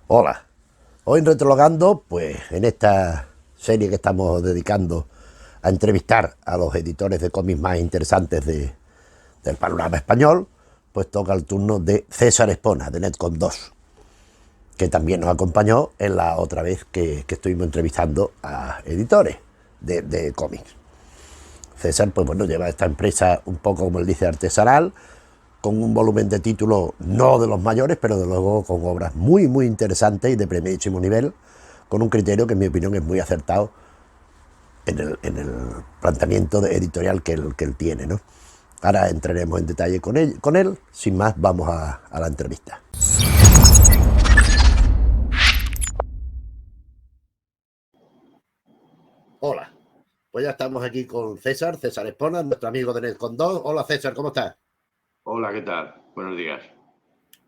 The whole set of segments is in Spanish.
Hola, hoy en Retrologando, pues en esta serie que estamos dedicando a entrevistar a los editores de cómics más interesantes del panorama español, pues toca el turno de César Espona, de Netcom 2, que también nos acompañó en la otra vez que estuvimos entrevistando a editores de cómics. César, pues bueno, lleva esta empresa un poco, como él dice, artesanal, con un volumen de títulos no de los mayores, pero de luego con obras muy, muy interesantes y de primerísimo nivel, con un criterio que en mi opinión es muy acertado en el planteamiento editorial que él tiene, ¿no? Ahora entraremos en detalle con él. Sin más, vamos a la entrevista. Hola, pues ya estamos aquí con César Espona, nuestro amigo de Netcom 2. Hola César, ¿cómo estás? Hola, ¿qué tal? Buenos días.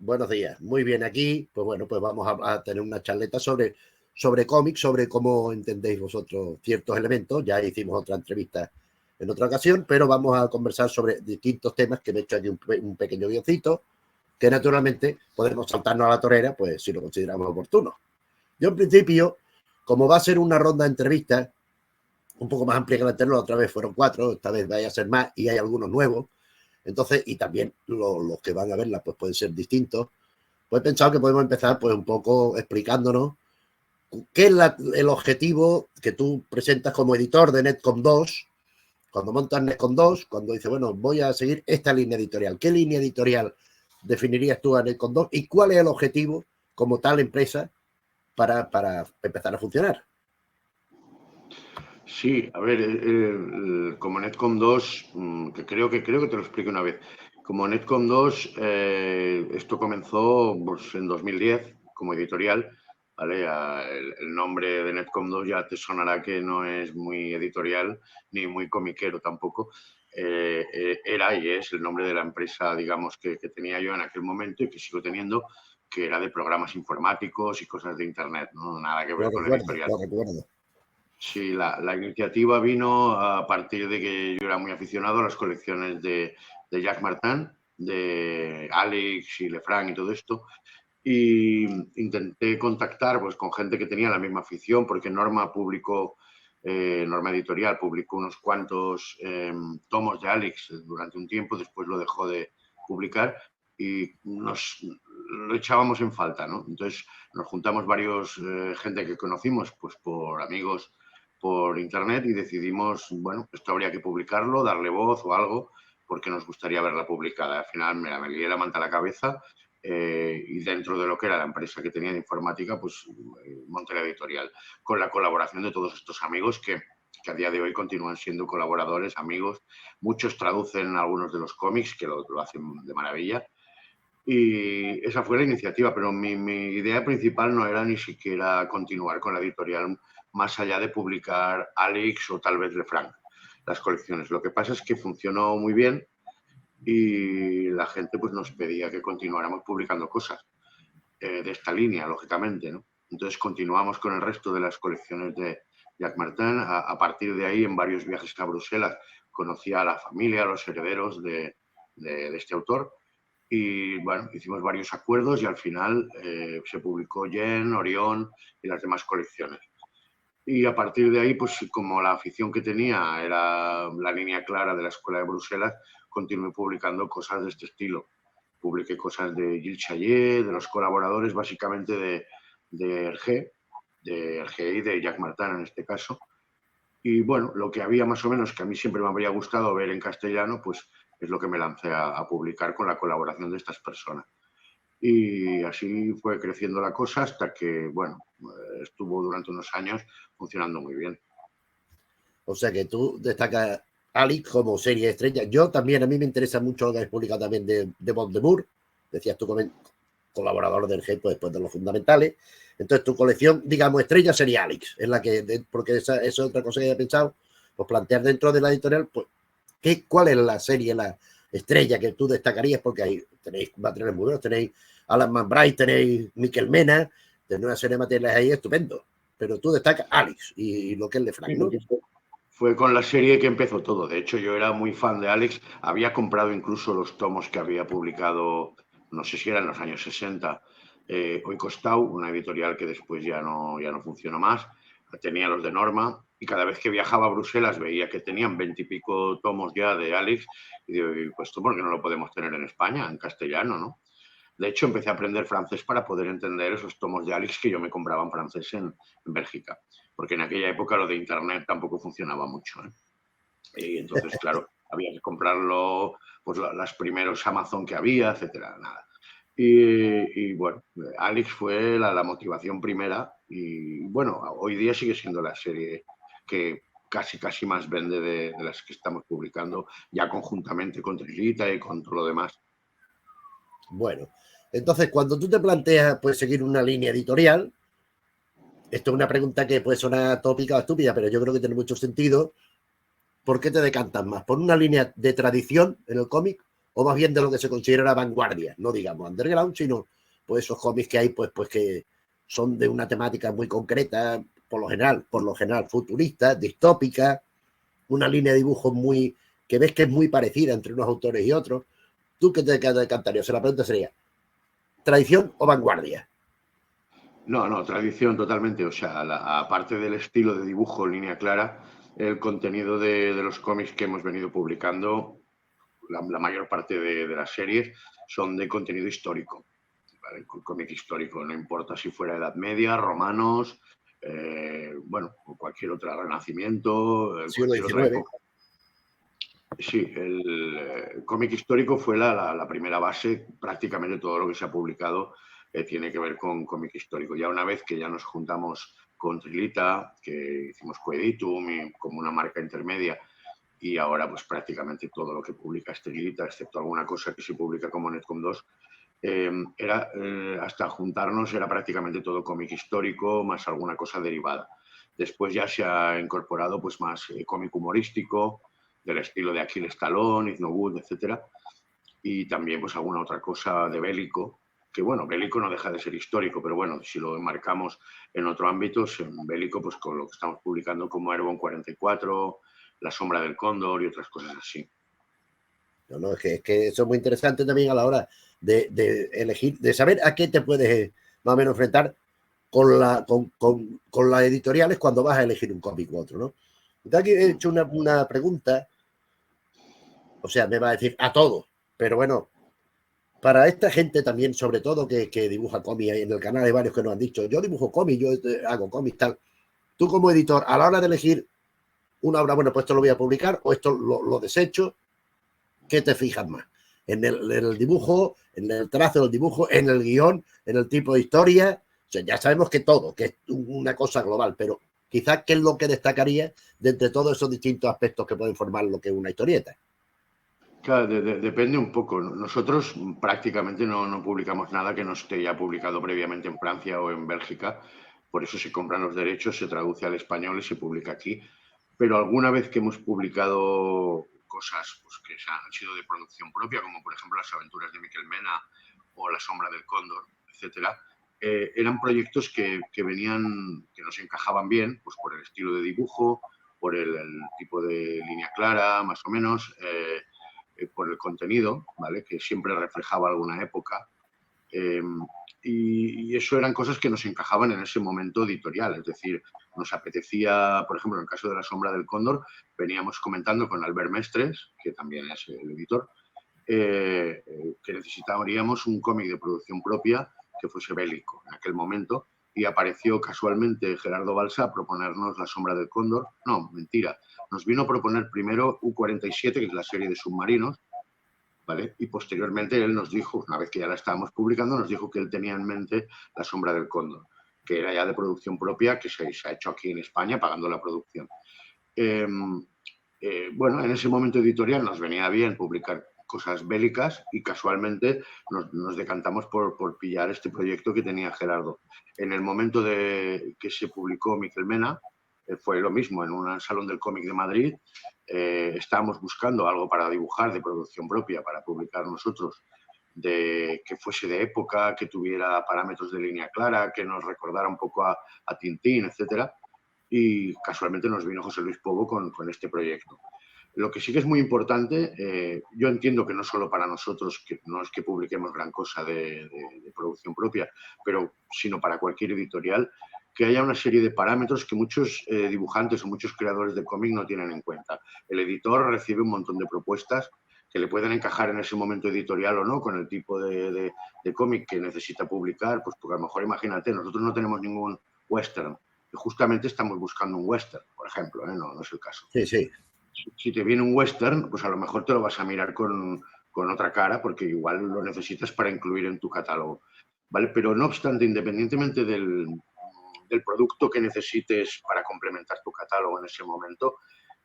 Buenos días, muy bien aquí. Pues bueno, pues vamos a tener una charleta sobre cómics, sobre cómo entendéis vosotros ciertos elementos. Ya hicimos otra entrevista en otra ocasión, pero vamos a conversar sobre distintos temas que me he hecho aquí un pequeño guioncito, que naturalmente podemos saltarnos a la torera, pues si lo consideramos oportuno. Yo en principio, como va a ser una ronda de entrevistas un poco más amplia que la anterior, otra vez fueron 4, esta vez vaya a ser más y hay algunos nuevos. Entonces, y también los que van a verla pues pueden ser distintos. Pues he pensado que podemos empezar pues un poco explicándonos qué es el objetivo que tú presentas como editor de Netcom 2, cuando montas Netcom 2, cuando dices, bueno, voy a seguir esta línea editorial. ¿Qué línea editorial definirías tú a Netcom 2 y cuál es el objetivo como tal empresa para empezar a funcionar? Sí, a ver, como Netcom 2, que creo que te lo expliqué una vez. Como Netcom 2, esto comenzó pues, en 2010 como editorial, ¿vale? El nombre de Netcom 2 ya te sonará que no es muy editorial ni muy comiquero tampoco. Era y es el nombre de la empresa, digamos, que tenía yo en aquel momento y que sigo teniendo, que era de programas informáticos y cosas de Internet, ¿no? Nada que ver Lo con recuerdo, editorial. lo recuerdo. Sí, la iniciativa vino a partir de que yo era muy aficionado a las colecciones de Jacques Martin, de Alex y Lefranc y todo esto, y intenté contactar pues, con gente que tenía la misma afición, porque Norma Editorial publicó unos cuantos tomos de Alex durante un tiempo, después lo dejó de publicar y lo echábamos en falta, ¿no? Entonces nos juntamos varios gente que conocimos pues por amigos por internet y decidimos, bueno, esto habría que publicarlo, darle voz o algo, porque nos gustaría verla publicada. Al final me lié la manta a la cabeza y dentro de lo que era la empresa que tenía de informática, pues monté la editorial, con la colaboración de todos estos amigos que a día de hoy continúan siendo colaboradores, amigos. Muchos traducen algunos de los cómics, que lo hacen de maravilla. Y esa fue la iniciativa, pero mi idea principal no era ni siquiera continuar con la editorial más allá de publicar Alex o tal vez Lefranc, las colecciones. Lo que pasa es que funcionó muy bien y la gente pues nos pedía que continuáramos publicando cosas de esta línea, lógicamente, ¿no? Entonces continuamos con el resto de las colecciones de Jacques Martin. A partir de ahí, en varios viajes a Bruselas, conocí a la familia, a los herederos de este autor y bueno, hicimos varios acuerdos y al final se publicó Jen, Orión y las demás colecciones. Y a partir de ahí, pues como la afición que tenía era la línea clara de la Escuela de Bruselas, continué publicando cosas de este estilo. Publiqué cosas de Gilles Chaillet, de los colaboradores básicamente de Hergé, de Hergé y de Jacques Martin en este caso. Y bueno, lo que había más o menos que a mí siempre me habría gustado ver en castellano, pues es lo que me lancé a publicar con la colaboración de estas personas. Y así fue creciendo la cosa hasta que, bueno, estuvo durante unos años funcionando muy bien. O sea que tú destacas Alex como serie estrella. Yo también, a mí me interesa mucho lo que has publicado también de Bob de Moore. Decías tú colaborador del G, pues después de los fundamentales. Entonces tu colección, digamos, estrella sería Alex, es la que, porque esa es otra cosa que he pensado, pues plantear dentro de la editorial, pues, ¿cuál es la serie, la estrella que tú destacarías? Porque ahí tenéis materiales muy buenos, tenéis Alan McBride, tenéis Miquel Mena, tenéis una serie de materiales ahí estupendo. Pero tú destacas Alex y lo que es Lefranc, Sí, ¿no? porque fue con la serie que empezó todo. De hecho, yo era muy fan de Alex. Había comprado incluso los tomos que había publicado, no sé si eran los años 60, Oikostau, una editorial que después ya no funcionó más, tenía los de Norma, y cada vez que viajaba a Bruselas veía que tenían 20 y pico tomos ya de Alex, y digo, pues esto, ¿por qué no lo podemos tener en España, en castellano, no? De hecho, empecé a aprender francés para poder entender esos tomos de Alex que yo me compraba en francés en Bélgica, porque en aquella época lo de Internet tampoco funcionaba mucho, ¿eh? Y entonces, claro, había que comprarlo, pues las primeros Amazon que había, etcétera, nada. Y bueno, Alex fue la motivación primera y bueno, hoy día sigue siendo la serie que casi más vende de las que estamos publicando ya conjuntamente con Trilita y con todo lo demás. Bueno, entonces cuando tú te planteas pues seguir una línea editorial, esto es una pregunta que puede sonar tópica o estúpida, pero yo creo que tiene mucho sentido. ¿Por qué te decantas más? ¿Por una línea de tradición en el cómic o más bien de lo que se considera vanguardia? No digamos underground, sino pues esos cómics que hay pues que son de una temática muy concreta, por lo general futurista, distópica, una línea de dibujo muy que ves que es muy parecida entre unos autores y otros. ¿Tú qué te decantarías? O sea, la pregunta sería, ¿tradición o vanguardia? No, tradición totalmente. O sea, aparte del estilo de dibujo en línea clara, el contenido de los cómics que hemos venido publicando, la mayor parte de las series son de contenido histórico, ¿vale? Cómic histórico, no importa si fuera Edad Media, romanos, bueno, o cualquier otra, Renacimiento, Siglo cualquier otra XIX. época. Sí, el cómic histórico fue la primera base, prácticamente todo lo que se ha publicado tiene que ver con cómic histórico. Ya una vez que ya nos juntamos con Trilita, que hicimos Coeditum y como una marca intermedia, y ahora pues prácticamente todo lo que publica es Trilita, excepto alguna cosa que se publica como Netcom 2, hasta juntarnos era prácticamente todo cómic histórico más alguna cosa derivada. Después ya se ha incorporado pues más cómic humorístico, del estilo de Achilles Talón, Ethno Wood, etcétera, y también pues alguna otra cosa de bélico, que bueno, bélico no deja de ser histórico, pero bueno, si lo enmarcamos en otro ámbito, en bélico, pues con lo que estamos publicando como Airborne 44, La sombra del cóndor y otras cosas así. No, es que eso es muy interesante también a la hora de elegir, de saber a qué te puedes más o menos enfrentar con las editoriales cuando vas a elegir un cómic u otro, ¿no? Entonces aquí he hecho una pregunta, o sea, me va a decir a todos, pero bueno, para esta gente también, sobre todo que dibuja cómics, en el canal hay varios que nos han dicho, yo dibujo cómics, yo hago cómics, tal. Tú como editor, a la hora de elegir una obra, bueno, pues esto lo voy a publicar o esto lo desecho, ¿qué te fijas más? En el dibujo, en el trazo del dibujo, en el guión, en el tipo de historia. O sea, ya sabemos que todo, que es una cosa global, pero quizás qué es lo que destacaría de entre todos esos distintos aspectos que pueden formar lo que es una historieta. Claro, depende un poco. Nosotros prácticamente no publicamos nada que no esté ya publicado previamente en Francia o en Bélgica. Por eso se compran los derechos, se traduce al español y se publica aquí. Pero alguna vez que hemos publicado cosas pues, que han sido de producción propia, como por ejemplo Las aventuras de Miquel Mena o La sombra del cóndor, etcétera, eran proyectos que venían, que nos encajaban bien, pues por el estilo de dibujo, por el tipo de línea clara, más o menos, por el contenido, ¿vale? Que siempre reflejaba alguna época. Eh, y eso eran cosas que nos encajaban en ese momento editorial, es decir, nos apetecía, por ejemplo, en el caso de La sombra del cóndor, veníamos comentando con Albert Mestres, que también es el editor, que necesitaríamos un cómic de producción propia que fuese bélico en aquel momento, y apareció casualmente Gerardo Balsa a proponernos La sombra del cóndor. No, mentira, nos vino a proponer primero U-47, que es la serie de submarinos, ¿vale? Y posteriormente él nos dijo, una vez que ya la estábamos publicando, nos dijo que él tenía en mente La sombra del cóndor, que era ya de producción propia, que se ha hecho aquí en España pagando la producción. Bueno, en ese momento editorial nos venía bien publicar cosas bélicas y casualmente nos decantamos por pillar este proyecto que tenía Gerardo. En el momento de que se publicó Miquel Mena, fue lo mismo, en un salón del cómic de Madrid, estábamos buscando algo para dibujar de producción propia, para publicar nosotros, que fuese de época, que tuviera parámetros de línea clara, que nos recordara un poco a Tintín, etcétera. Y casualmente nos vino José Luis Pobo con este proyecto. Lo que sí que es muy importante, yo entiendo que no solo para nosotros, que no es que publiquemos gran cosa de producción propia, pero sino para cualquier editorial, que haya una serie de parámetros que muchos dibujantes o muchos creadores de cómic no tienen en cuenta. El editor recibe un montón de propuestas que le pueden encajar en ese momento editorial o no, con el tipo de cómic que necesita publicar, pues porque a lo mejor, imagínate, nosotros no tenemos ningún western, y justamente estamos buscando un western, por ejemplo, no es el caso. Sí, sí. Si te viene un western, pues a lo mejor te lo vas a mirar con otra cara, porque igual lo necesitas para incluir en tu catálogo, ¿vale? Pero no obstante, independientemente del producto que necesites para complementar tu catálogo en ese momento,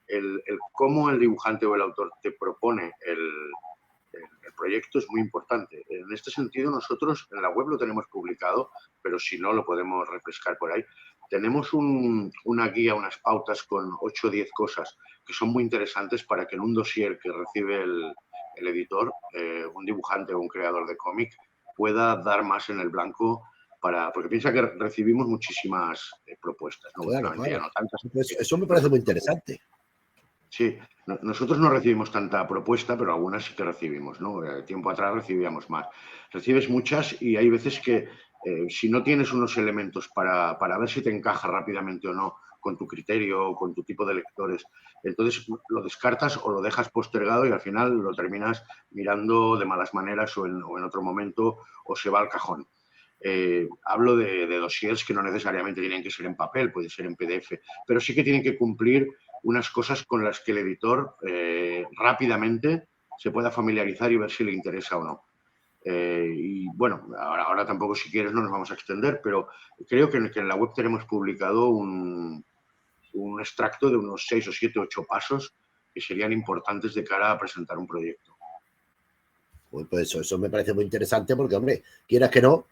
el cómo el dibujante o el autor te propone el proyecto es muy importante. En este sentido, nosotros en la web lo tenemos publicado, pero si no, lo podemos refrescar por ahí. Tenemos una guía, unas pautas con 8 o 10 cosas que son muy interesantes para que en un dossier que recibe el editor, un dibujante o un creador de cómic, pueda dar más en el blanco, porque piensa que recibimos muchísimas propuestas, ¿no? Claro, Últimamente claro. ya no tantas. Pues eso me parece muy interesante. Sí, nosotros no recibimos tanta propuesta, pero algunas sí que recibimos, ¿no? Tiempo atrás recibíamos más. Recibes muchas y hay veces que si no tienes unos elementos para ver si te encaja rápidamente o no con tu criterio o con tu tipo de lectores, entonces lo descartas o lo dejas postergado y al final lo terminas mirando de malas maneras o en otro momento o se va al cajón. Hablo de dossiers que no necesariamente tienen que ser en papel, puede ser en PDF, pero sí que tienen que cumplir unas cosas con las que el editor rápidamente se pueda familiarizar y ver si le interesa o no. Y bueno, ahora tampoco, si quieres, no nos vamos a extender, pero creo que en la web tenemos publicado un extracto de unos 6 o 7 o 8 pasos que serían importantes de cara a presentar un proyecto. Pues eso me parece muy interesante porque, hombre, quieras que no,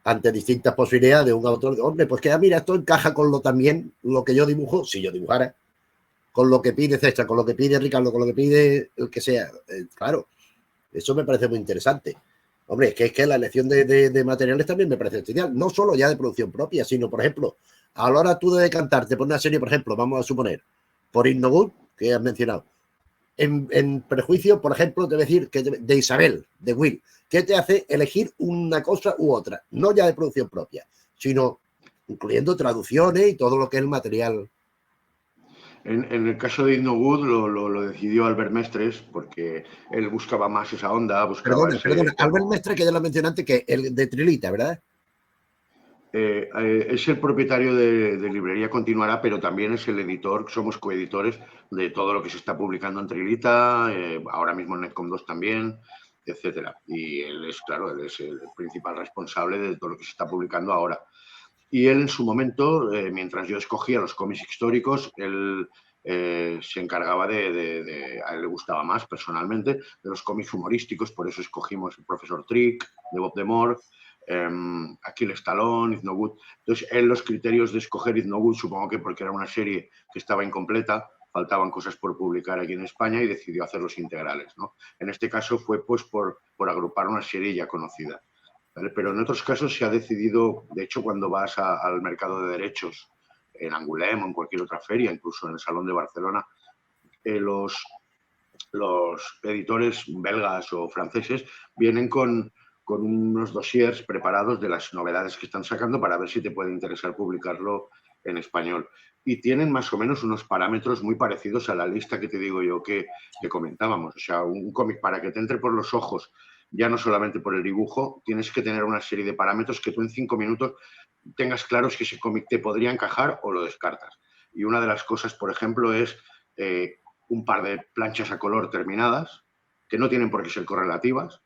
ante distintas posibilidades de un autor, hombre, pues que mira, esto encaja con lo que yo dibujo, si yo dibujara, con lo que pide César, con lo que pide Ricardo, con lo que pide el que sea. Claro, eso me parece muy interesante. Hombre, es que la elección de materiales también me parece esencial, no solo ya de producción propia, sino, por ejemplo, a la hora tú de decantarte por una serie, por ejemplo, vamos a suponer, por It's No Good, que has mencionado, en prejuicio, por ejemplo, te voy a decir que de Isabel, de Will, ¿qué te hace elegir una cosa u otra? No ya de producción propia, sino incluyendo traducciones y todo lo que es el material. En el caso de It's No Good lo decidió Albert Mestres porque él buscaba más esa onda, buscaba ese Perdona, tono. Albert Mestre, que ya lo mencioné antes, que el de Trilita, ¿verdad? Es el propietario de Librería Continuará, pero también es el editor, somos coeditores de todo lo que se está publicando en Trilita, ahora mismo en Netcom 2 también, etcétera. Y él es, claro, él es el principal responsable de todo lo que se está publicando ahora. Y él en su momento, mientras yo escogía los cómics históricos, él se encargaba a él le gustaba más personalmente, de los cómics humorísticos, por eso escogimos El Profesor Trick, de Bob Demore, Aquiles Talón, It's No Good. Entonces, él los criterios de escoger It's No Good, supongo que porque era una serie que estaba incompleta, faltaban cosas por publicar aquí en España y decidió hacerlos integrales, ¿no? En este caso fue pues por agrupar una serie ya conocida. ¿Vale? Pero en otros casos se ha decidido, de hecho, cuando vas al mercado de derechos, en Angoulême o en cualquier otra feria, incluso en el Salón de Barcelona, los editores belgas o franceses vienen con unos dossiers preparados de las novedades que están sacando para ver si te puede interesar publicarlo en español. Y tienen más o menos unos parámetros muy parecidos a la lista que te digo yo que comentábamos. O sea, un cómic para que te entre por los ojos, ya no solamente por el dibujo, tienes que tener una serie de parámetros que tú en 5 minutos tengas claros que ese cómic te podría encajar o lo descartas. Y una de las cosas, por ejemplo, es un par de planchas a color terminadas, que no tienen por qué ser correlativas,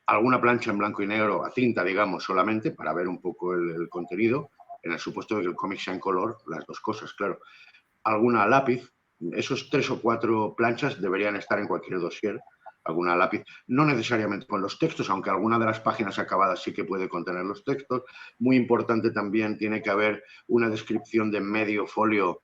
alguna plancha en blanco y negro a cinta, digamos, solamente, para ver un poco el contenido, en el supuesto de que el cómic sea en color, las dos cosas, claro. Alguna a lápiz, esos 3 o 4 planchas deberían estar en cualquier dossier, alguna a lápiz, no necesariamente con los textos, aunque alguna de las páginas acabadas sí que puede contener los textos. Muy importante también, tiene que haber una descripción de medio folio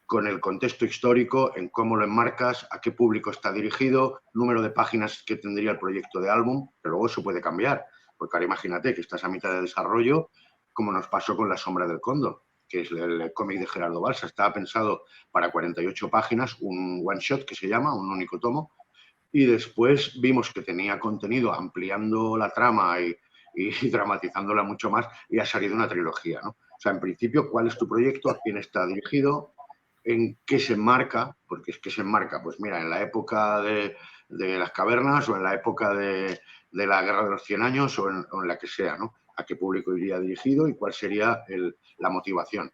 con el contexto histórico, en cómo lo enmarcas, a qué público está dirigido, número de páginas que tendría el proyecto de álbum, pero luego eso puede cambiar, porque ahora imagínate que estás a mitad de desarrollo, como nos pasó con La sombra del cóndor, que es el cómic de Gerardo Balsa. Estaba pensado para 48 páginas, un one shot que se llama, un único tomo, y después vimos que tenía contenido ampliando la trama y dramatizándola mucho más, y ha salido una trilogía, ¿no? O sea, en principio, ¿cuál es tu proyecto? ¿A quién está dirigido? ¿En qué se enmarca? Porque es que se enmarca, pues mira, en la época de las cavernas o en la época de la Guerra de los 100 años o en la que sea, ¿no? ¿A qué público iría dirigido y cuál sería la motivación?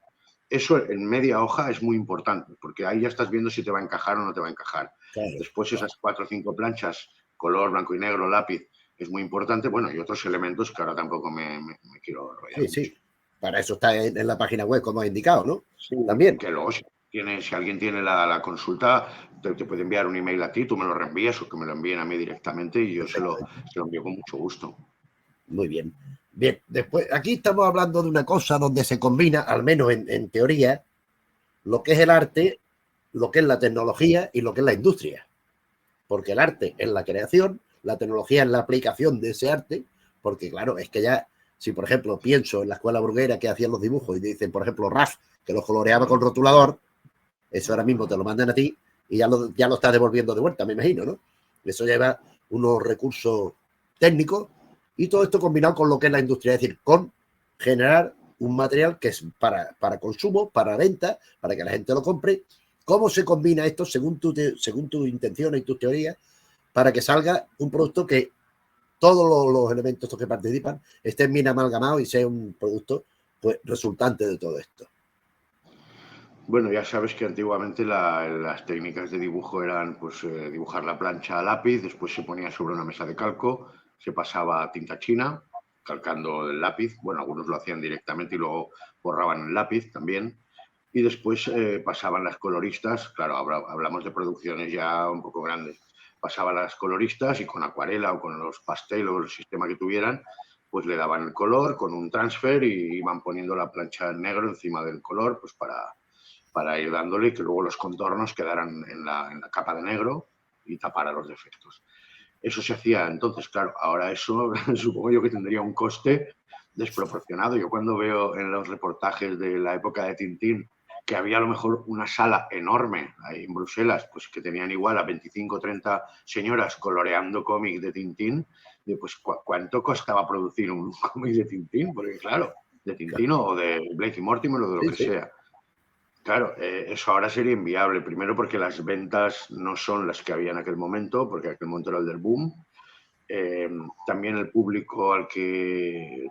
Eso en media hoja es muy importante, porque ahí ya estás viendo si te va a encajar o no te va a encajar. Claro. Después esas 4 o 5 planchas, color, blanco y negro, lápiz, es muy importante. Bueno, y otros elementos que ahora tampoco me quiero enrollar mucho. Sí. Para eso está en la página web, como ha indicado, ¿no? Sí, También. que luego si alguien tiene la consulta, te puede enviar un email a ti, tú me lo reenvías o que me lo envíen a mí directamente y yo se lo envío con mucho gusto. Muy bien. Bien, después, aquí estamos hablando de una cosa donde se combina, al menos en teoría, lo que es el arte, lo que es la tecnología y lo que es la industria. Porque el arte es la creación, la tecnología es la aplicación de ese arte, porque claro, es que ya, si por ejemplo pienso en la escuela burguera que hacían los dibujos y dicen, por ejemplo, RAF, que los coloreaba con rotulador, eso ahora mismo te lo mandan a ti y ya lo estás devolviendo de vuelta, me imagino, ¿no? Eso lleva unos recursos técnicos y todo esto combinado con lo que es la industria, es decir, con generar un material que es para consumo, para venta, para que la gente lo compre. ¿Cómo se combina esto según tu intención y tus teorías para que salga un producto que todos los elementos que participan estén bien amalgamados y sea un producto pues resultante de todo esto? Bueno, ya sabes que antiguamente las técnicas de dibujo eran pues dibujar la plancha a lápiz, después se ponía sobre una mesa de calco, se pasaba a tinta china, calcando el lápiz. Bueno, algunos lo hacían directamente y luego borraban el lápiz también. Y después pasaban las coloristas, claro, hablamos de producciones ya un poco grandes, pasaban las coloristas y con acuarela o con los pastel o el sistema que tuvieran, pues le daban el color con un transfer y iban poniendo la plancha en negro encima del color, pues para ir dándole y que luego los contornos quedaran en la capa de negro y tapara los defectos. Eso se hacía entonces, claro, ahora eso supongo yo que tendría un coste desproporcionado. Yo cuando veo en los reportajes de la época de Tintín que había a lo mejor una sala enorme ahí en Bruselas, pues que tenían igual a 25 o 30 señoras coloreando cómics de Tintín, y pues ¿cuánto costaba producir un cómic de Tintín? Porque claro, de Tintín o de Blake y Mortimer o de lo que sea. Claro, eso ahora sería inviable. Primero porque las ventas no son las que había en aquel momento, porque aquel momento era el del boom. También el público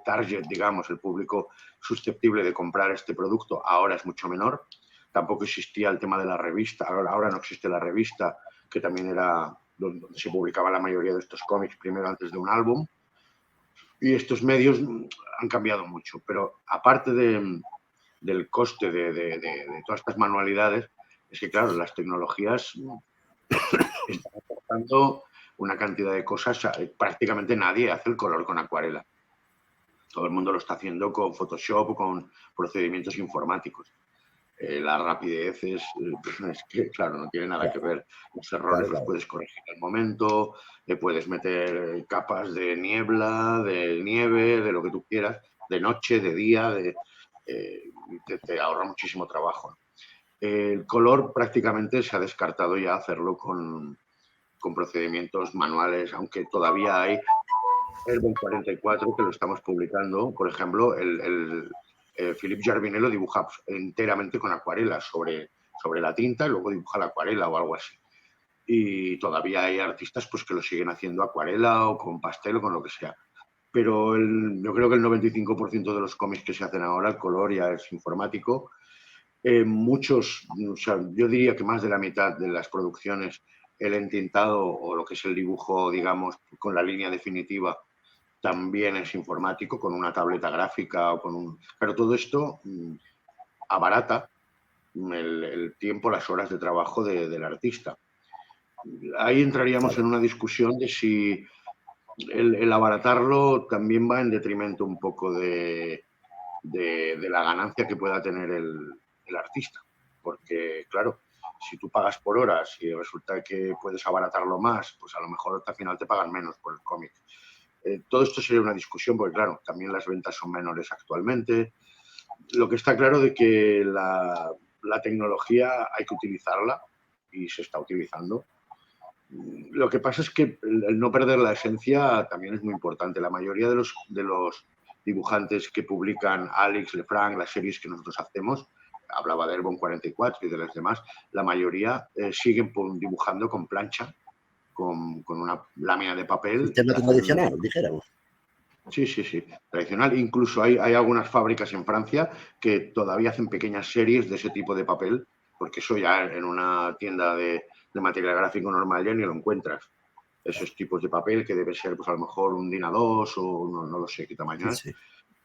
target, digamos, el público susceptible de comprar este producto ahora es mucho menor. Tampoco existía el tema de la revista. Ahora no existe la revista, que también era donde se publicaba la mayoría de estos cómics primero antes de un álbum. Y estos medios han cambiado mucho. Pero aparte del coste de todas estas manualidades, es que, claro, las tecnologías están aportando una cantidad de cosas. Prácticamente nadie hace el color con acuarela. Todo el mundo lo está haciendo con Photoshop o con procedimientos informáticos. La rapidez es que, claro, no tiene nada que ver. Los errores los puedes corregir al momento, le puedes meter capas de niebla, de nieve, de lo que tú quieras, de noche, de día, te ahorra muchísimo trabajo. El color prácticamente se ha descartado ya hacerlo con procedimientos manuales, aunque todavía hay el 44 que lo estamos publicando. Por ejemplo, Philippe Jardinello lo dibuja enteramente con acuarela sobre la tinta y luego dibuja la acuarela o algo así. Y todavía hay artistas pues, que lo siguen haciendo acuarela o con pastel o con lo que sea. Pero yo creo que el 95% de los cómics que se hacen ahora, el color ya es informático. Muchos, o sea, yo diría que más de la mitad de las producciones, el entintado o lo que es el dibujo, digamos, con la línea definitiva, también es informático, con una tableta gráfica o con un... Pero todo esto abarata el tiempo, las horas de trabajo del artista. Ahí entraríamos en una discusión de si el abaratarlo también va en detrimento un poco de la ganancia que pueda tener el artista. Porque, claro, si tú pagas por horas y resulta que puedes abaratarlo más, pues a lo mejor al final te pagan menos por el cómic. Todo esto sería una discusión porque, claro, también las ventas son menores actualmente. lo que está claro de que la tecnología hay que utilizarla y se está utilizando. Lo que pasa es que el no perder la esencia también es muy importante. La mayoría de los dibujantes que publican Alex, Lefranc, las series que nosotros hacemos, hablaba de Airborne 44 y de las demás, la mayoría siguen dibujando con plancha, con una lámina de papel. Sistema tradicional, dijéramos. Sí, sí, sí, tradicional. Incluso hay algunas fábricas en Francia que todavía hacen pequeñas series de ese tipo de papel, porque eso ya en una tienda de material gráfico normal ya ni lo encuentras. Esos tipos de papel que debe ser, pues a lo mejor un DIN A2 o no lo sé qué tamaño es. Sí.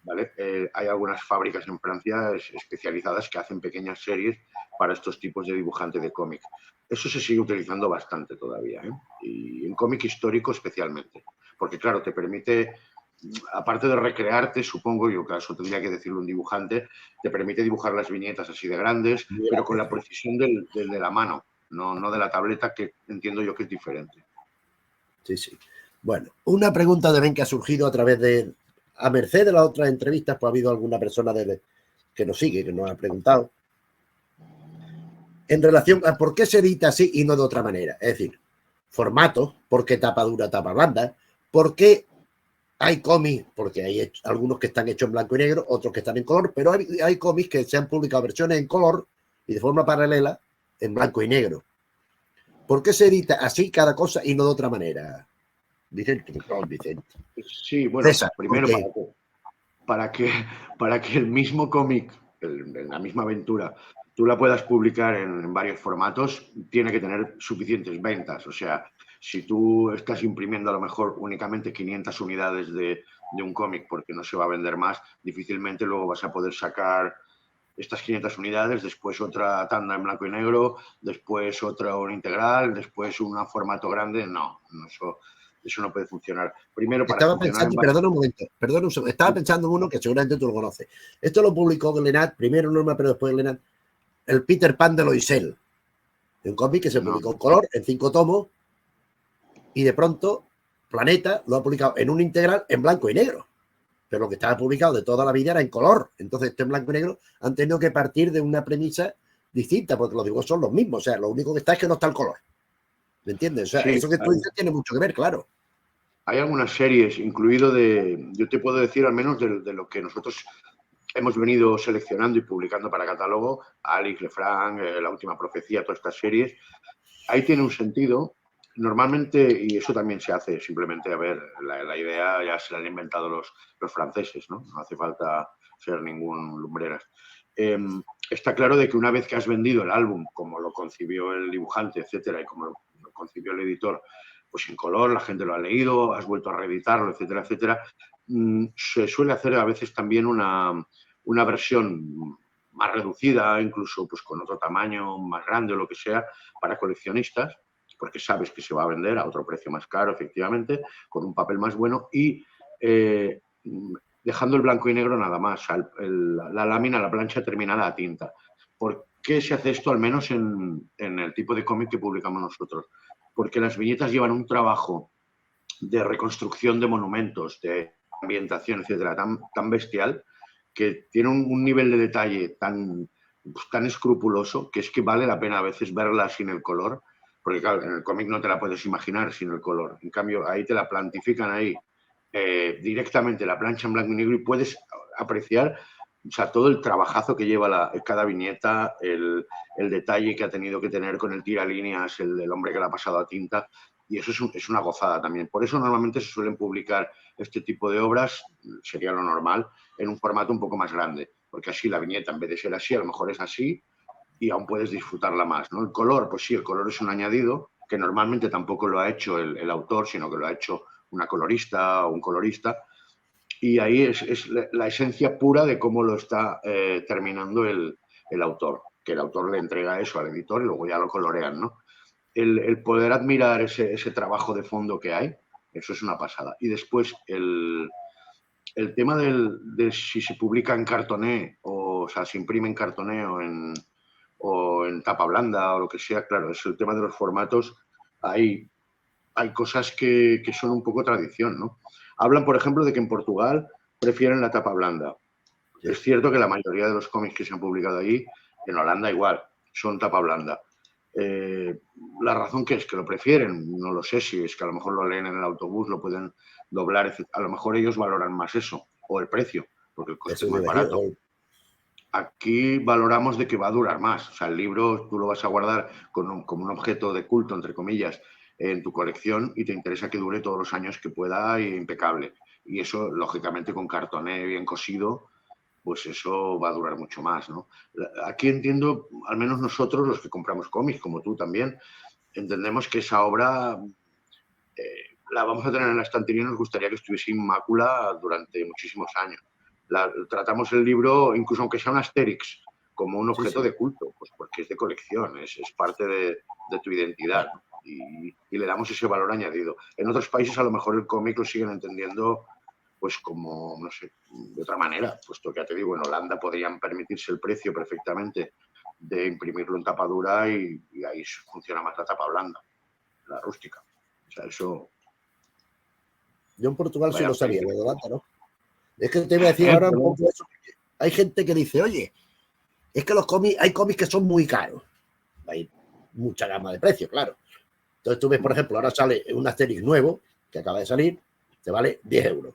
¿Vale? Hay algunas fábricas en Francia especializadas que hacen pequeñas series para estos tipos de dibujante de cómic. Eso se sigue utilizando bastante todavía, ¿eh? Y en cómic histórico especialmente, porque claro, te permite, aparte de recrearte, supongo, yo caso tendría que decirlo un dibujante, te permite dibujar las viñetas así de grandes, pero con la precisión de la mano, no de la tableta, que entiendo yo que es diferente. Sí, sí. Bueno, una pregunta también que ha surgido a través de, a merced de las otras entrevistas, pues ha habido alguna persona que nos sigue, que nos ha preguntado en relación a por qué se edita así y no de otra manera. Es decir, formato, por qué tapa dura, tapa blanda, por qué hay cómics, porque hay algunos que están hechos en blanco y negro, otros que están en color, pero hay cómics que se han publicado versiones en color y de forma paralela en blanco y negro. ¿Por qué se edita así cada cosa y no de otra manera? Vicente. Sí, bueno, César, primero para que el mismo cómic, la misma aventura, tú la puedas publicar en varios formatos, tiene que tener suficientes ventas. O sea, si tú estás imprimiendo a lo mejor únicamente 500 unidades de un cómic porque no se va a vender más, difícilmente luego vas a poder sacar estas 500 unidades, después otra tanda en blanco y negro, después otra un integral, después un formato grande. No, eso no puede funcionar. Primero, para estaba funcionar pensando, perdona un momento, estaba pensando en uno que seguramente tú lo conoces. Esto lo publicó Glenat, primero Norma, pero después Glenat, el Peter Pan de Loisel, un cómic que se publicó en color, en 5 tomos, y de pronto Planeta lo ha publicado en un integral en blanco y negro. Pero lo que estaba publicado de toda la vida era en color. Entonces, esto en blanco y negro han tenido que partir de una premisa distinta, porque los dibujos son los mismos. O sea, lo único que está es que no está el color. ¿Me entiendes? O sea, sí, eso que tú dices tiene mucho que ver, claro. Hay algunas series, incluido yo te puedo decir al menos de lo que nosotros hemos venido seleccionando y publicando para catálogo, Alex, Lefranc, La Última Profecía, todas estas series. Ahí tiene un sentido. Normalmente, y eso también se hace simplemente, a ver, la idea ya se la han inventado los franceses, ¿no? No hace falta ser ningún lumbreras. Está claro de que una vez que has vendido el álbum, como lo concibió el dibujante, etcétera, y como lo concibió el editor, pues en color, la gente lo ha leído, has vuelto a reeditarlo, etcétera, etcétera, se suele hacer a veces también una versión más reducida, incluso pues con otro tamaño más grande o lo que sea, para coleccionistas, porque sabes que se va a vender a otro precio más caro, efectivamente, con un papel más bueno y dejando el blanco y negro nada más, la lámina, la plancha terminada a tinta. ¿Por qué se hace esto, al menos en el tipo de cómic que publicamos nosotros? Porque las viñetas llevan un trabajo de reconstrucción de monumentos, de ambientación, etcétera, tan bestial, que tiene un nivel de detalle tan escrupuloso que es que vale la pena a veces verla sin el color, porque claro, en el cómic no te la puedes imaginar sin el color. En cambio, ahí te la plantifican ahí directamente la plancha en blanco y negro y puedes apreciar, o sea, todo el trabajazo que lleva cada viñeta, el detalle que ha tenido que tener con el tiralíneas, el hombre que la ha pasado a tinta, y eso es una gozada también. Por eso normalmente se suelen publicar este tipo de obras, sería lo normal, en un formato un poco más grande, porque así la viñeta, en vez de ser así, a lo mejor es así y aún puedes disfrutarla más, ¿no? El color, pues sí, el color es un añadido que normalmente tampoco lo ha hecho el autor, sino que lo ha hecho una colorista o un colorista, y ahí es la esencia pura de cómo lo está terminando el autor, que el autor le entrega eso al editor y luego ya lo colorean, ¿no? El poder admirar ese trabajo de fondo que hay, eso es una pasada. Y después el tema de si se publica en cartoné o sea, se imprime en cartoné o en tapa blanda o lo que sea, claro, es el tema de los formatos. Hay cosas que son un poco tradición, ¿no? Hablan, por ejemplo, de que en Portugal prefieren la tapa blanda. Sí. Es cierto que la mayoría de los cómics que se han publicado ahí, en Holanda igual, son tapa blanda. La razón que es que lo prefieren, no lo sé, si es que a lo mejor lo leen en el autobús, lo pueden doblar, etc. A lo mejor ellos valoran más eso, o el precio, porque el coste Eso es te más iba a decir, barato. Aquí valoramos de que va a durar más. O sea, el libro tú lo vas a guardar como un objeto de culto, entre comillas, en tu colección y te interesa que dure todos los años que pueda y impecable. Y eso, lógicamente, con cartoné bien cosido, pues eso va a durar mucho más, ¿no? Aquí entiendo, al menos nosotros, los que compramos cómics, como tú también, entendemos que esa obra la vamos a tener en la estantería y nos gustaría que estuviese inmácula durante muchísimos años. Tratamos el libro, incluso aunque sea un Asterix, como un objeto de culto, pues porque es de colección, es parte de tu identidad, ¿no? Y le damos ese valor añadido. En otros países a lo mejor el cómic lo siguen entendiendo pues como, no sé, de otra manera, puesto que ya te digo, en Holanda podrían permitirse el precio perfectamente de imprimirlo en tapa dura y ahí funciona más la tapa blanda, la rústica. O sea, eso... Yo en Portugal sí Vaya lo sabía, país. lo de Holanda, ¿no? Es que te iba a decir ahora un poco eso. Hay gente que dice, oye, es que los cómics, hay cómics que son muy caros. Hay mucha gama de precios, claro. Entonces tú ves, por ejemplo, ahora sale un Asterix nuevo, que acaba de salir, te vale 10 euros.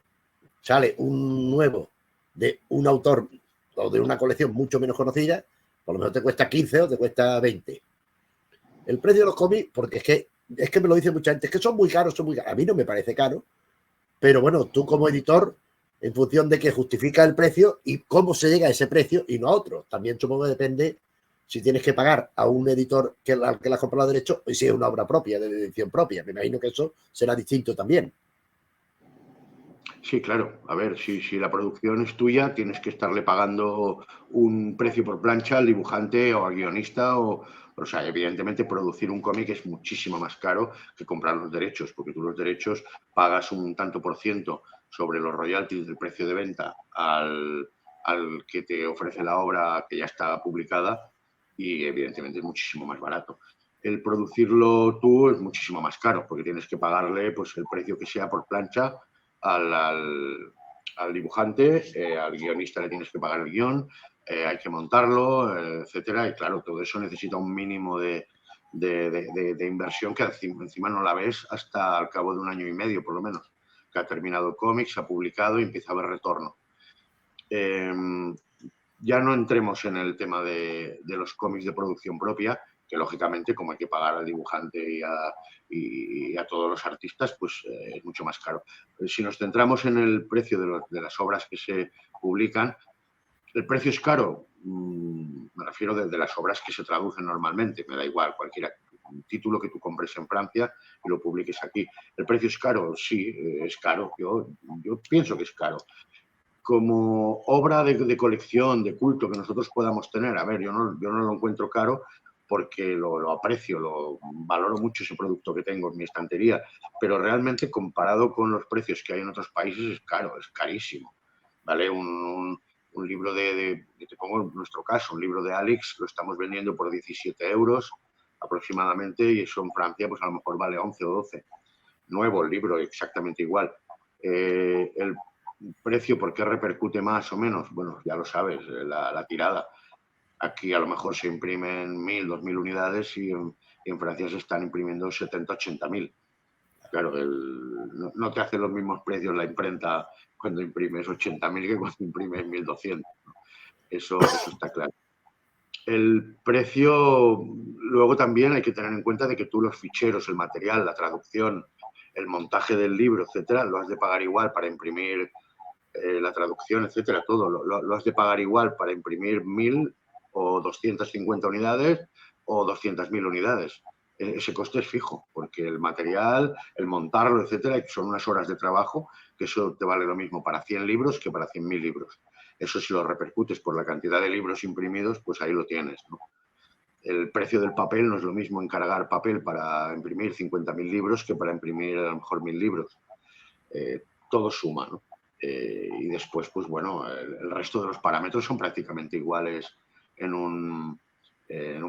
Sale un nuevo de un autor o de una colección mucho menos conocida, por lo menos te cuesta 15 o te cuesta 20. El precio de los cómics, porque es que me lo dice mucha gente, es que son muy caros, son muy caros. A mí no me parece caro, pero bueno, tú como editor, en función de que justifica el precio y cómo se llega a ese precio y no a otro. También supongo que depende si tienes que pagar a un editor que le ha comprado los derechos y si es una obra propia, de edición propia. Me imagino que eso será distinto también. Sí, claro. A ver, si la producción es tuya, tienes que estarle pagando un precio por plancha al dibujante o al guionista. O sea, evidentemente producir un cómic es muchísimo más caro que comprar los derechos, porque tú los derechos pagas un tanto por ciento sobre los royalties del precio de venta al que te ofrece la obra que ya está publicada y evidentemente es muchísimo más barato. El producirlo tú es muchísimo más caro, porque tienes que pagarle pues el precio que sea por plancha al dibujante, al guionista le tienes que pagar el guión, hay que montarlo, etcétera. Y claro, todo eso necesita un mínimo de inversión que encima no la ves hasta al cabo de un año y medio, por lo menos, que ha terminado el cómic, se ha publicado y empieza a haber retorno. Ya no entremos en el tema de los cómics de producción propia, que lógicamente como hay que pagar al dibujante y a todos los artistas, pues es mucho más caro. Si nos centramos en el precio de las obras que se publican, ¿el precio es caro? Me refiero de las obras que se traducen normalmente, me da igual, cualquier título que tú compres en Francia y lo publiques aquí. ¿El precio es caro? Sí, es caro. Yo pienso que es caro. Como obra de colección, de culto que nosotros podamos tener, a ver, yo no lo encuentro caro porque lo aprecio, lo valoro mucho ese producto que tengo en mi estantería, pero realmente comparado con los precios que hay en otros países es caro, es carísimo, ¿vale? Un libro te pongo en nuestro caso, un libro de Alex lo estamos vendiendo por 17 euros aproximadamente y eso en Francia pues a lo mejor vale 11 o 12. Nuevo el libro, exactamente igual. El precio, ¿por qué repercute más o menos? Bueno, ya lo sabes, la tirada. Aquí a lo mejor se imprimen 1.000, 2.000 unidades y en Francia se están imprimiendo 70, 80.000. Claro, no te hace los mismos precios la imprenta cuando imprimes 80.000 que cuando imprimes 1.200. Eso está claro. El precio, luego también hay que tener en cuenta de que tú los ficheros, el material, la traducción, el montaje del libro, etcétera, lo has de pagar igual para imprimir la traducción, etcétera, todo. Lo has de pagar igual para imprimir 1.000 o 250 unidades o 200.000 unidades. Ese coste es fijo, porque el material, el montarlo, etcétera, son unas horas de trabajo, que eso te vale lo mismo para 100 libros que para 100.000 libros. Eso si lo repercutes por la cantidad de libros imprimidos, pues ahí lo tienes, ¿no? El precio del papel no es lo mismo encargar papel para imprimir 50.000 libros que para imprimir a lo mejor 1.000 libros. Todo suma, ¿no? Y después, pues bueno, el resto de los parámetros son prácticamente iguales en un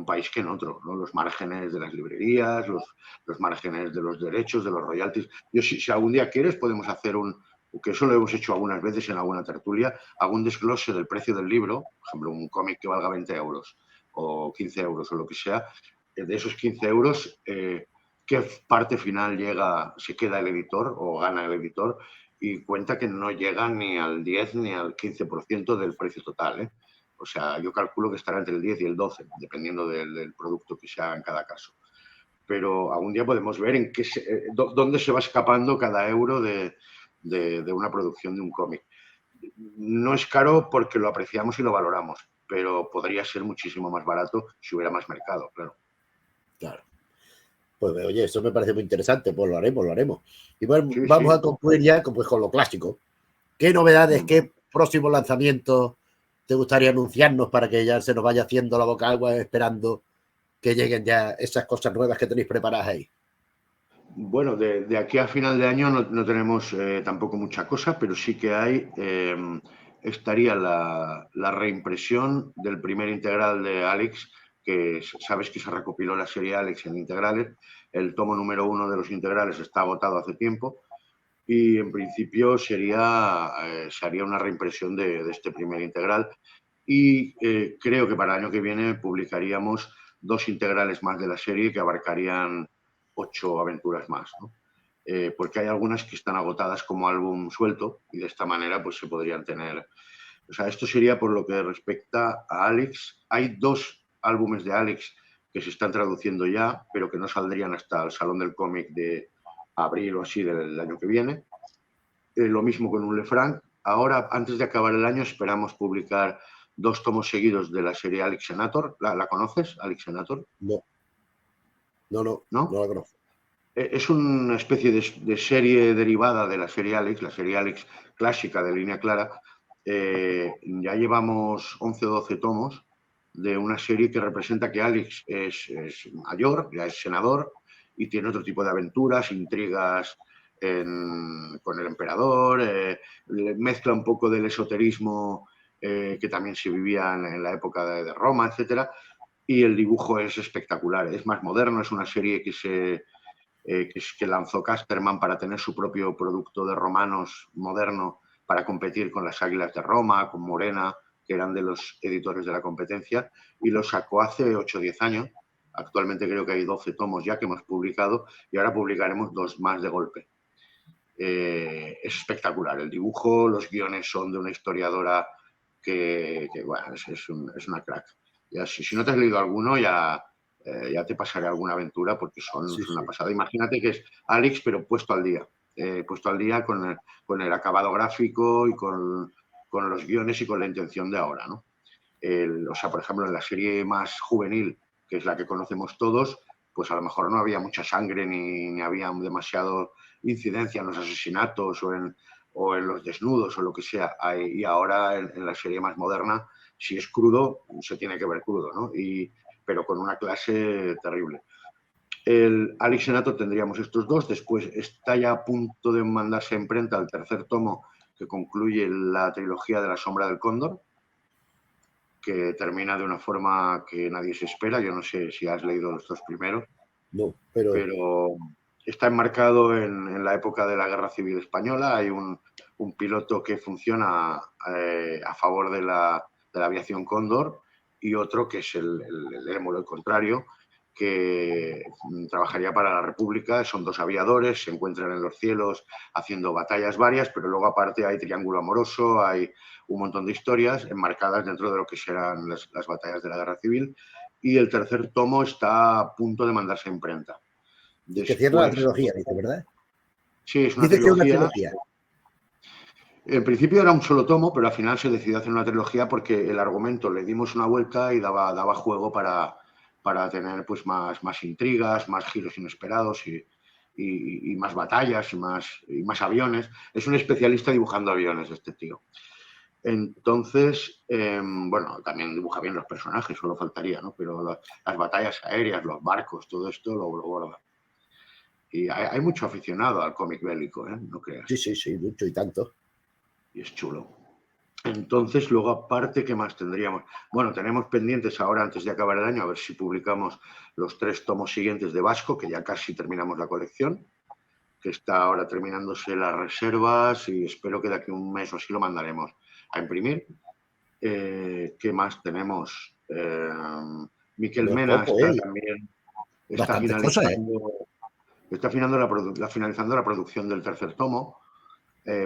país que en otro, ¿no? Los márgenes de las librerías, los márgenes de los derechos, de los royalties. Si algún día quieres, podemos hacer un que eso lo hemos hecho algunas veces en alguna tertulia, hago un desglose del precio del libro, por ejemplo, un cómic que valga 20 euros o 15 euros o lo que sea, de esos 15 euros, qué parte final se queda el editor o gana el editor, y cuenta que no llega ni al 10 ni al 15% del precio total, ¿eh? O sea, yo calculo que estará entre el 10 y el 12, dependiendo del producto que se haga en cada caso. Pero algún día podemos ver dónde se va escapando cada euro de una producción de un cómic. No es caro porque lo apreciamos y lo valoramos, pero podría ser muchísimo más barato si hubiera más mercado, claro. Claro. Pues oye, eso me parece muy interesante, pues lo haremos, lo haremos. Y bueno, Sí, vamos sí. a concluir ya pues, con lo clásico. ¿Qué novedades, qué próximos lanzamientos te gustaría anunciarnos para que ya se nos vaya haciendo la boca agua esperando que lleguen ya esas cosas nuevas que tenéis preparadas ahí? Bueno, de aquí a final de año no tenemos tampoco mucha cosa, pero sí que estaría la reimpresión del primer integral de Alex, que sabes que se recopiló la serie Alex en integrales. El tomo número 1 de los integrales está agotado hace tiempo y en principio se haría una reimpresión de este primer integral, y creo que para el año que viene publicaríamos 2 integrales más de la serie que abarcarían 8 aventuras más, ¿no? Porque hay algunas que están agotadas como álbum suelto y de esta manera pues se podrían tener. O sea, esto sería por lo que respecta a Alex. Hay 2 álbumes de Alex que se están traduciendo ya, pero que no saldrían hasta el Salón del Cómic de abril o así del año que viene. Lo mismo con un Lefranc. Ahora, antes de acabar el año, esperamos publicar 2 tomos seguidos de la serie Alex Senator. ¿La conoces, Alex Senator? No, no ¿No? la conozco. Es una especie de serie derivada de la serie Alex clásica de línea clara. Ya llevamos 11 o 12 tomos de una serie que representa que Alex es mayor, ya es senador, y tiene otro tipo de aventuras, intrigas con el emperador, mezcla un poco del esoterismo que también se vivía en la época de Roma, etcétera, y el dibujo es espectacular, es más moderno, es una serie que lanzó Casterman para tener su propio producto de romanos moderno para competir con las Águilas de Roma, con Morena, que eran de los editores de la competencia, y lo sacó hace 8 o 10 años. Actualmente creo que hay 12 tomos ya que hemos publicado y ahora publicaremos 2 más de golpe. Es espectacular el dibujo, los guiones son de una historiadora que bueno, es una crack. Ya, si no te has leído alguno, ya te pasaré alguna aventura porque son una pasada. Imagínate que es Alex, pero puesto al día con el acabado gráfico y con los guiones y con la intención de ahora, ¿no? O sea, por ejemplo, en la serie más juvenil, que es la que conocemos todos, pues a lo mejor no había mucha sangre ni había demasiado incidencia en los asesinatos o en los desnudos o lo que sea. Y ahora en la serie más moderna, si es crudo, se tiene que ver crudo, ¿no? Pero con una clase terrible. El Alex Senator tendríamos estos 2, después está ya a punto de mandarse a imprenta el tercer tomo que concluye la trilogía de La Sombra del Cóndor, que termina de una forma que nadie se espera. Yo no sé si has leído los 2 primeros. No, pero está enmarcado en la época de la Guerra Civil Española. Hay un piloto que funciona a favor de la aviación Cóndor y otro que es el émulo, el contrario, que trabajaría para la República. Son 2 aviadores, se encuentran en los cielos haciendo batallas varias, pero luego aparte hay triángulo amoroso, hay un montón de historias enmarcadas dentro de lo que serán las batallas de la Guerra Civil. Y el tercer tomo está a punto de mandarse a imprenta. Y que cierra la trilogía, dice, ¿verdad? Sí, es una Dice que es una trilogía. trilogía. En principio era un solo tomo, pero al final se decidió hacer una trilogía porque el argumento le dimos una vuelta y daba juego para tener pues más intrigas, más giros inesperados y más batallas y más aviones. Es un especialista dibujando aviones este tío. Entonces, bueno, también dibuja bien los personajes, solo faltaría, ¿no? Pero las batallas aéreas, los barcos, todo esto lo borda. Y hay mucho aficionado al cómic bélico, ¿eh? No creas. Sí, mucho y tanto. Y es chulo. Entonces, luego aparte, ¿qué más tendríamos? Bueno, tenemos pendientes ahora, antes de acabar el año, a ver si publicamos los 3 tomos siguientes de Vasco, que ya casi terminamos la colección. que está ahora terminándose las reservas y espero que de aquí a un mes o así lo mandaremos a imprimir. ¿Qué más tenemos? Miquel No es Mena poco, está también, está bastantes cosas, ¿eh? finalizando la producción del tercer tomo.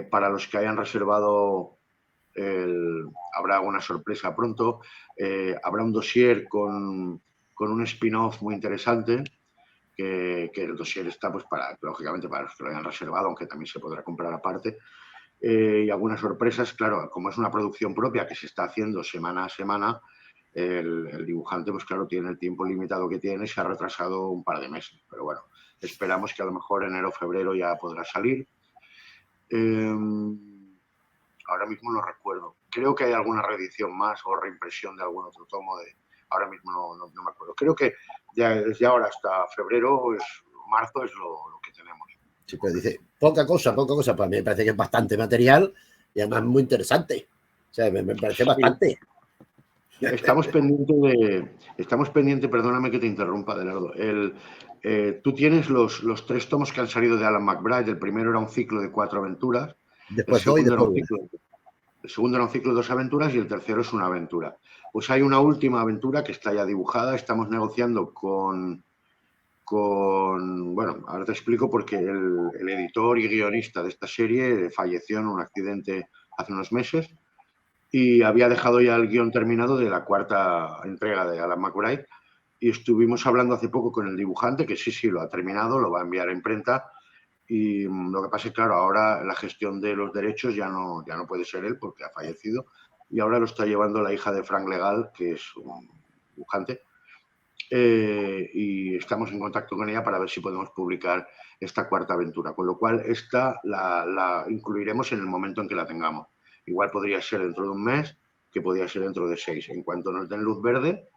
Para los que hayan reservado, habrá una sorpresa pronto. Habrá un dossier con un spin-off muy interesante, que el dossier está, pues, lógicamente, para los que lo hayan reservado, aunque también se podrá comprar aparte. Y algunas sorpresas, claro, como es una producción propia que se está haciendo semana a semana, el dibujante, pues claro, tiene el tiempo limitado que tiene, se ha retrasado un par de meses, pero bueno, esperamos que a lo mejor enero o febrero ya podrá salir. Ahora mismo no recuerdo. Creo que hay alguna reedición más o reimpresión de algún otro tomo. Ahora mismo no me acuerdo. Creo que desde ahora hasta febrero, marzo es lo que tenemos. Sí, pero dice, poca cosa. Para mí me parece que es bastante material y además muy interesante. O sea, me parece bastante. Estamos pendientes, perdóname que te interrumpa, Adelardo. Tú tienes los 3 tomos que han salido de Alan McBride. El primero era un ciclo de 4 aventuras. Después 2 y después 1. El segundo era un ciclo de 2 aventuras y el tercero es una aventura. Pues hay una última aventura que está ya dibujada. Estamos negociando bueno, ahora te explico, porque el editor y guionista de esta serie falleció en un accidente hace unos meses y había dejado ya el guión terminado de la 4ª entrega de Alan McBride, y estuvimos hablando hace poco con el dibujante, que sí, lo ha terminado, lo va a enviar a imprenta, y lo que pasa es que, claro, ahora la gestión de los derechos ya no puede ser él porque ha fallecido, y ahora lo está llevando la hija de Frank Legal, que es un dibujante, y estamos en contacto con ella para ver si podemos publicar esta 4ª aventura, con lo cual esta la incluiremos en el momento en que la tengamos. Igual podría ser dentro de un mes, que podría ser dentro de 6. En cuanto nos den luz verde,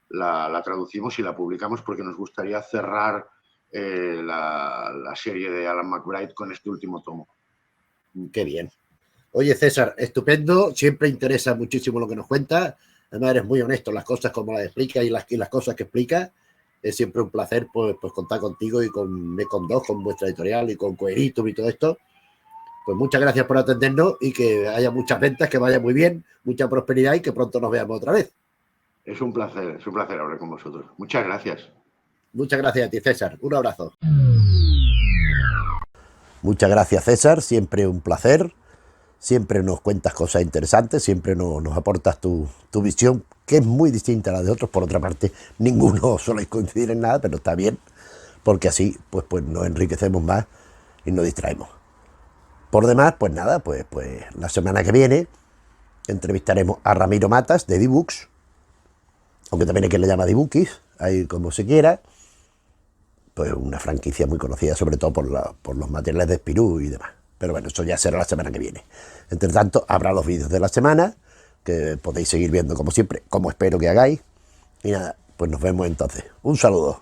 la traducimos y la publicamos, porque nos gustaría cerrar la serie de Alan McBride con este último tomo. Qué bien. Oye, César, estupendo. Siempre interesa muchísimo lo que nos cuentas. Además, eres muy honesto en las cosas como las explicas y las cosas que explicas. Es siempre un placer pues contar contigo y con Mecon2, con vuestra editorial y con Coeritum y todo esto. Pues muchas gracias por atendernos y que haya muchas ventas, que vaya muy bien, mucha prosperidad y que pronto nos veamos otra vez. Es un placer hablar con vosotros. Muchas gracias. Muchas gracias a ti, César. Un abrazo. Muchas gracias, César. Siempre un placer. Siempre nos cuentas cosas interesantes, siempre nos aportas tu visión, que es muy distinta a la de otros. Por otra parte, ninguno suele coincidir en nada, pero está bien, porque así pues nos enriquecemos más y nos distraemos. Por demás, pues nada, pues la semana que viene entrevistaremos a Ramiro Matas de D-Books, aunque también hay quien le llama D-Bookies, ahí como se quiera, pues una franquicia muy conocida sobre todo por los materiales de Spirou y demás. Pero bueno, eso ya será la semana que viene. Entre tanto, habrá los vídeos de la semana, que podéis seguir viendo como siempre, como espero que hagáis. Y nada, pues nos vemos entonces. Un saludo.